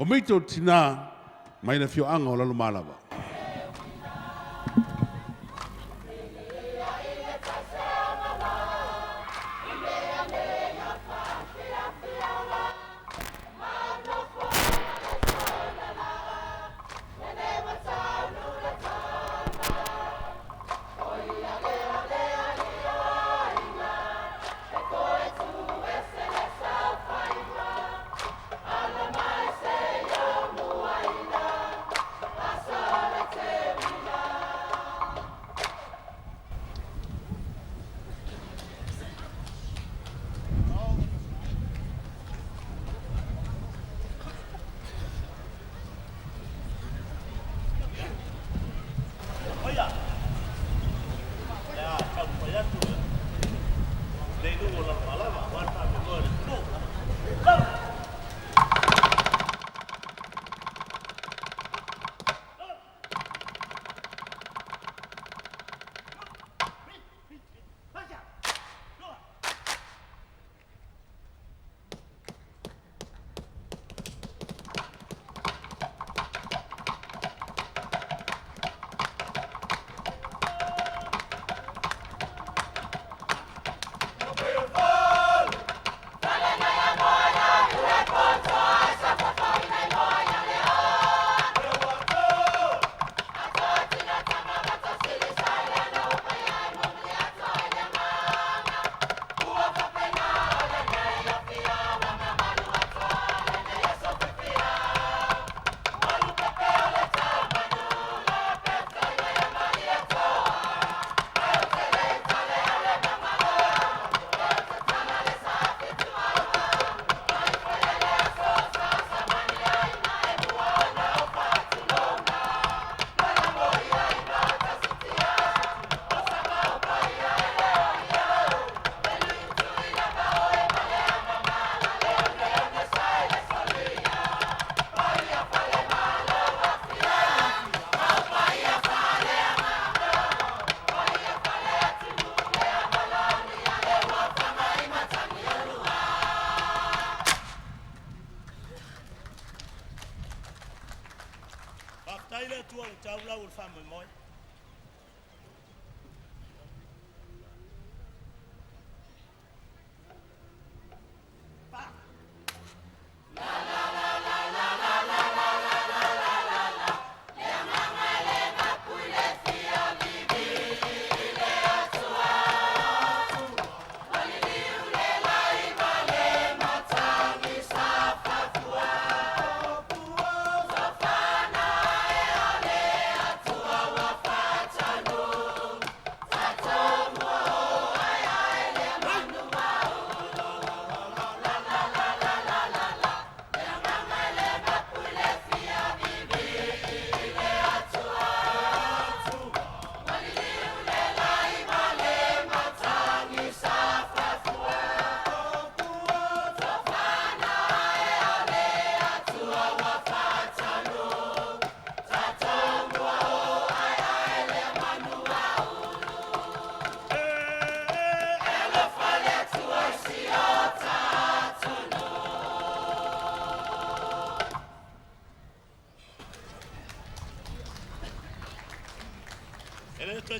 komiti o tinā mai na fioanga o Lalomalava.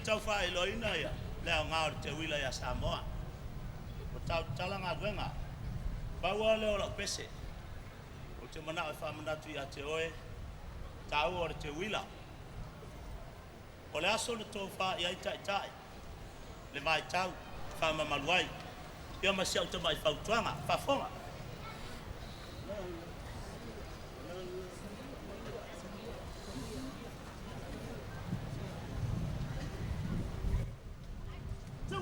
Tau whae loina ia, leo ngā o Teuila ia Samoa. O tau talanga wenga, baua leo la Pese. O te mana e whamanatu i a te oe, tau o Teuila. O le aso na tō wha i aitai tai, le mai tau, whamamaluai. Ia masiau te mai whautuanga, whafonga. So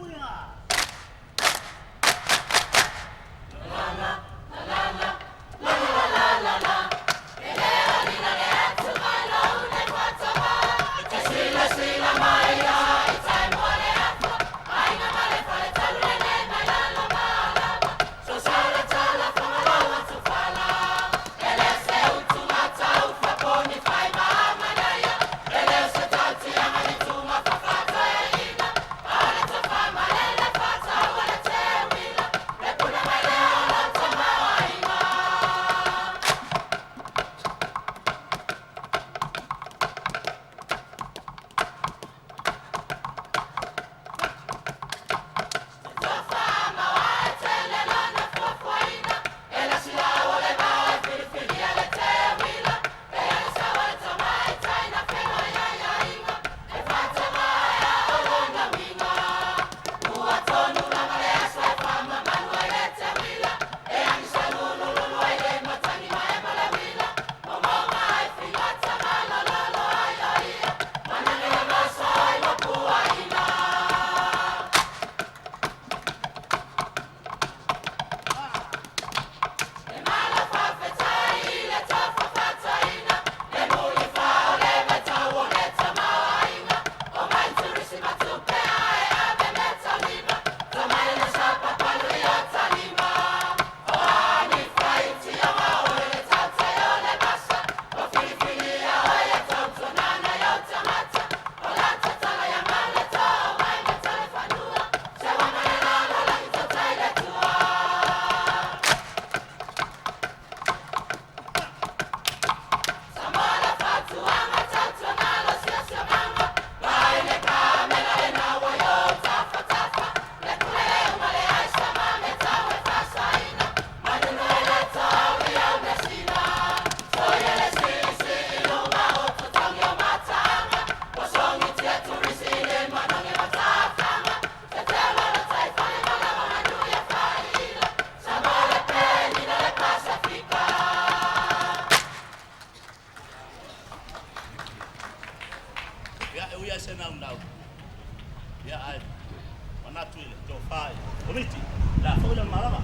pese nau. Ya ai. Mana tuile to fai. Komiti. La Teuila Malava.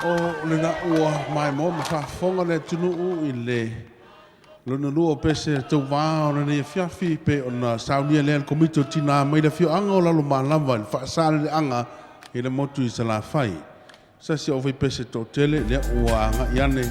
O le na ua mai mo ma whafonga le tunu u I le lona lua pese tau wā o na ne fiafi pe o na saunia lean komiti o tinā mai le fio anga o LALOMΑLAVA le whaasale le anga I le motu I sa la whai. Sa si o pese tō tele le ua anga I ane